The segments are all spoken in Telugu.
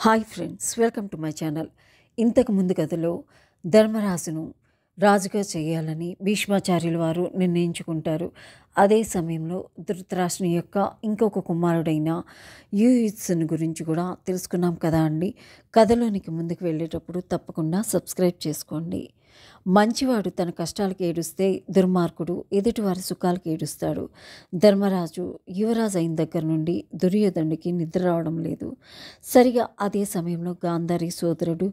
Hi friends, welcome to my channel. ఇంతకు ముందు కథలో ధర్మరాజును రాజుగా చేయాలని భీష్మాచార్యుల వారు నిర్ణయించుకుంటారు. అదే సమయంలో ధృతరాష్ట్రుని యొక్క ఇంకొక కుమారుడైన యూయుత్సుని గురించి కూడా తెలుసుకున్నాం కదా అండి. కథలోనికి ముందుకు వెళ్ళేటప్పుడు తప్పకుండా సబ్స్క్రైబ్ చేసుకోండి. మంచివాడు తన కష్టాలకు ఏడుస్తే దుర్మార్గుడు ఎదుటివారి సుఖాలకు ఏడుస్తాడు. ధర్మరాజు యువరాజు అయిన దగ్గర నుండి దుర్యోధనుడికి నిద్ర రావడం లేదు. సరిగా అదే సమయంలో గాంధారి సోదరుడు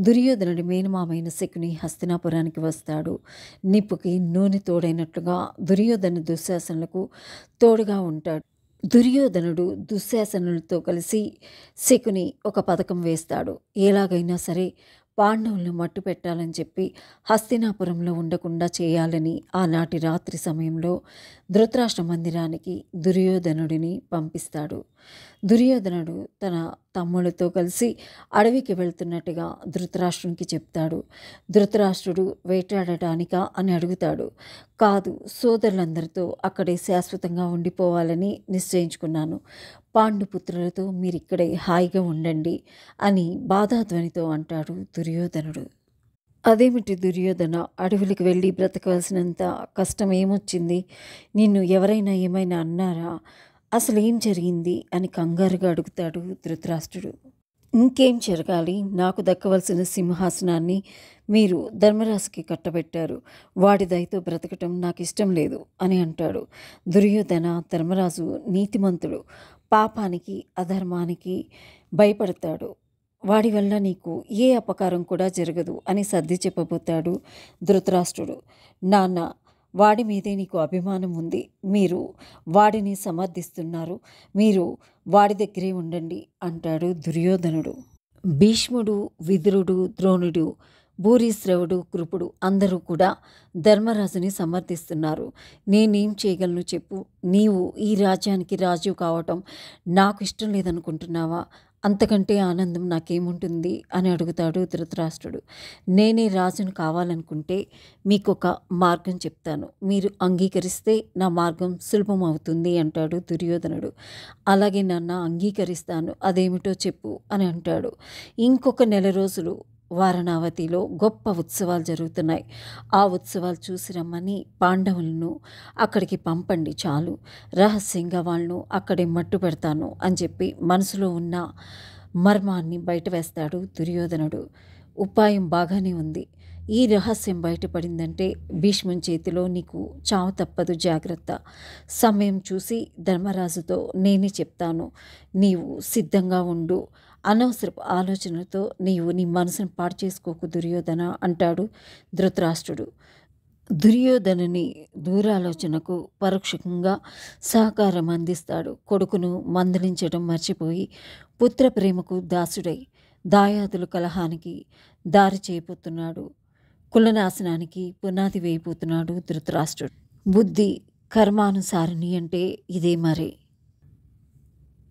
దుర్యోధనుడి మేనమామైన శకుని హస్తినాపురానికి వస్తాడు. నిప్పుకి నూనె తోడైనట్లుగా దుర్యోధను దుశ్శాసనులకు తోడుగా ఉంటాడు. దుర్యోధనుడు దుశ్శాసనులతో కలిసి శకుని ఒక పథకం వేస్తాడు. ఎలాగైనా సరే పాండవులను మట్టు పెట్టాలని చెప్పి హస్తినాపురంలో ఉండకుండా చేయాలని ఆనాటి రాత్రి సమయంలో ధృతరాష్ట్ర మందిరానికి దుర్యోధనుడిని పంపిస్తాడు. దుర్యోధనుడు తన తమ్ముడితో కలిసి అడవికి వెళ్తున్నట్టుగా ధృతరాష్ట్రునికి చెప్తాడు. ధృతరాష్ట్రుడు వేటాడటానికా అని అడుగుతాడు. కాదు, సోదరులందరితో అక్కడే శాశ్వతంగా ఉండిపోవాలని నిశ్చయించుకున్నాను. పాండుపుత్రులతో మీరిక్కడే హాయిగా ఉండండి అని బాధాధ్వనితో అంటాడు దుర్యోధనుడు. అదేమిటి దుర్యోధన, అడవులకు వెళ్ళి బ్రతకవలసినంత కష్టం ఏమొచ్చింది? నిన్ను ఎవరైనా ఏమైనా అన్నారా? అసలు ఏం జరిగింది అని కంగారుగా అడుగుతాడు ధృతరాష్ట్రుడు. ఇంకేం జరగాలి? నాకు దక్కవలసిన సింహాసనాన్ని మీరు ధర్మరాజుకి కట్టబెట్టారు. వాడి దయతో బ్రతకటం నాకు ఇష్టం లేదు అని అంటాడు. దుర్యోధన, ధర్మరాజు నీతిమంతుడు, పాపానికి అధర్మానికి భయపడతాడు. వాడి వల్ల నీకు ఏ అపకారం కూడా జరగదు అని సర్ది చెప్పబోతాడు ధృతరాష్ట్రుడు. నాన్న, వాడి మీదే నీకు అభిమానం ఉంది. మీరు వాడిని సమర్థిస్తున్నారు. మీరు వాడి దగ్గరే ఉండండి అంటాడు దుర్యోధనుడు. భీష్ముడు, విదురుడు, ద్రోణుడు, భూరిశ్రవుడు, కృపుడు అందరూ కూడా ధర్మరాజుని సమర్థిస్తున్నారు. నేనేం చేయగలను చెప్పు? నీవు ఈ రాజ్యానికి రాజు కావటం నాకు ఇష్టం లేదనుకుంటున్నావా? అంతకంటే ఆనందం నాకేముంటుంది అని అడుగుతాడు ధృతరాష్ట్రుడు. నేనే రాజును కావాలనుకుంటే మీకొక మార్గం చెప్తాను. మీరు అంగీకరిస్తే నా మార్గం సులభం అవుతుంది అంటాడు దుర్యోధనుడు. అలాగే నాన్న, అంగీకరిస్తాను. అదేమిటో చెప్పు అని అంటాడు. ఇంకొక నెల రోజులు వారణావతిలో గొప్ప ఉత్సవాలు జరుగుతున్నాయి. ఆ ఉత్సవాలు చూసి రమ్మని పాండవులను అక్కడికి పంపండి చాలు. రహస్యంగా వాళ్ళను అక్కడే మట్టు పెడతాను అని చెప్పి మనసులో ఉన్న మర్మాన్ని బయట వేస్తాడు దుర్యోధనుడు. ఉపాయం బాగానే ఉంది. ఈ రహస్యం బయటపడిందంటే భీష్ముని చేతిలో నీకు చావు తప్పదు, జాగ్రత్త. సమయం చూసి ధర్మరాజుతో నేనే చెప్తాను. నీవు సిద్ధంగా ఉండు. అనవసరపు ఆలోచనలతో నీవు నీ మనసును పాడు చేసుకోకు దుర్యోధన అంటాడు ధృతరాష్ట్రుడు. దుర్యోధనుని దూరాలోచనకు పరోక్షంగా సహకారం అందిస్తాడు. కొడుకును మందలించడం మర్చిపోయి పుత్ర ప్రేమకు దాసుడై దాయాదుల కలహానికి దారి చేయిపోతున్నాడు. కులనాశనానికి పునాది వేయిపోతున్నాడు ధృతరాష్ట్రుడు. బుద్ధి కర్మానుసారిణి అంటే ఇదే మరే.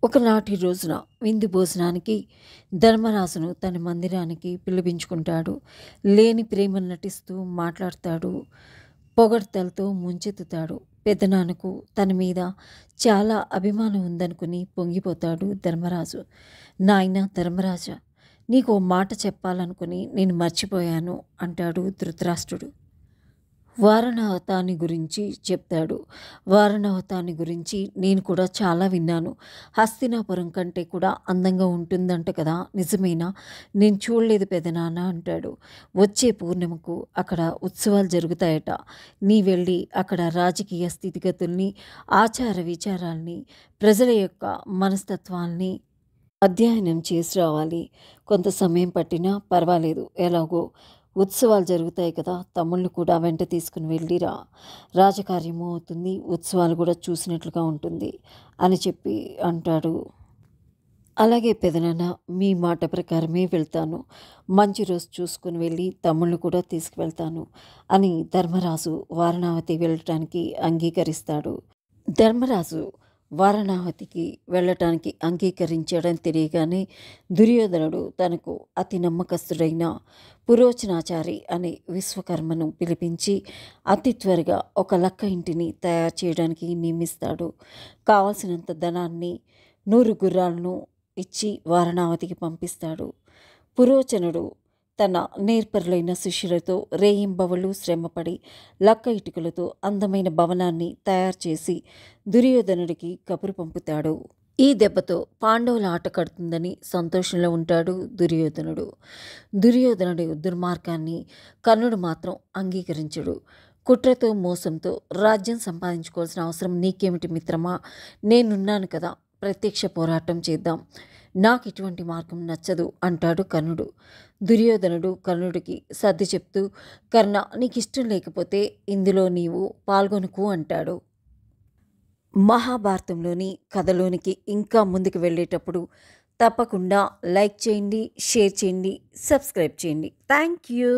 ఒకనాటి రోజున విందు భోజనానికి ధర్మరాజును తన మందిరానికి పిలిపించుకుంటాడు. లేని ప్రేమను నటిస్తూ మాట్లాడతాడు. పొగడ్తలతో ముంచెత్తుతాడు. పెద్దనాన్నకు తన మీద చాలా అభిమానం ఉందనుకుని పొంగిపోతాడు ధర్మరాజు. నాయనా ధర్మరాజా, నీకు ఓ మాట చెప్పాలనుకుని నేను మర్చిపోయాను అంటాడు ధృతరాష్ట్రుడు. వారణావతాన్ని గురించి చెప్తాడు. వారణావతాన్ని గురించి నేను కూడా చాలా విన్నాను. హస్తినాపురం కంటే కూడా అందంగా ఉంటుందంట కదా, నిజమేనా? నేను చూడలేదు పెదనాన్న అంటాడు. వచ్చే పూర్ణిమకు అక్కడ ఉత్సవాలు జరుగుతాయట. నీ వెళ్ళి అక్కడ రాజకీయ స్థితిగతుల్ని, ఆచార విచారాల్ని, ప్రజల యొక్క మనస్తత్వాల్ని అధ్యయనం చేసి రావాలి. కొంత సమయం పట్టినా పర్వాలేదు. ఎలాగో ఉత్సవాలు జరుగుతాయి కదా, తమ్ముళ్ళు కూడా వెంట తీసుకుని వెళ్ళిరా. రాజకార్యము అవుతుంది, ఉత్సవాలు కూడా చూసినట్లుగా ఉంటుంది అని చెప్పి అంటాడు. అలాగే పెదనాన్న, మీ మాట ప్రకారమే వెళ్తాను. మంచి రోజు చూసుకుని వెళ్ళి తమ్ముళ్ళు కూడా తీసుకువెళ్తాను అని ధర్మరాజు వారణావతి వెళ్ళటానికి అంగీకరిస్తాడు. ధర్మరాజు వారణావతికి వెళ్ళటానికి అంగీకరించాడని తెలియగానే దుర్యోధనుడు తనకు అతి నమ్మకస్తుడైన పురోచనాచారి అనే విశ్వకర్మను పిలిపించి అతి త్వరగా ఒక లక్క ఇంటిని తయారు చేయడానికి నియమిస్తాడు. కావలసినంత ధనాన్ని 100 గుర్రాలను ఇచ్చి వారణావతికి పంపిస్తాడు. పురోచనుడు తన నేర్పరులైన శిష్యులతో రేయింబవళ్ళు శ్రమపడి లక్క ఇటుకలతో అందమైన భవనాన్ని తయారు చేసి దుర్యోధనుడికి కబురు పంపుతాడు. ఈ దెబ్బతో పాండవుల ఆట కడుతుందని సంతోషంలో ఉంటాడు దుర్యోధనుడు. దుర్యోధనుడి దుర్మార్గాన్ని కర్ణుడు మాత్రం అంగీకరించడు. కుట్రతో మోసంతో రాజ్యం సంపాదించుకోవాల్సిన అవసరం నీకేమిటి మిత్రమా? నేనున్నాను కదా, ప్రత్యక్ష పోరాటం చేద్దాం, నాకు ఇటువంటి మార్గం నచ్చదు అంటాడు కర్ణుడు. దుర్యోధనుడు కర్ణుడికి సర్ది చెప్తూ, కర్ణ, నీకు ఇష్టం లేకపోతే ఇందులో నీవు పాల్గొనుకు అంటాడు. మహాభారతంలోని కథలోనికి ఇంకా ముందుకు వెళ్ళేటప్పుడు తప్పకుండా లైక్ చేయండి, షేర్ చేయండి, సబ్స్క్రైబ్ చేయండి. Thank you.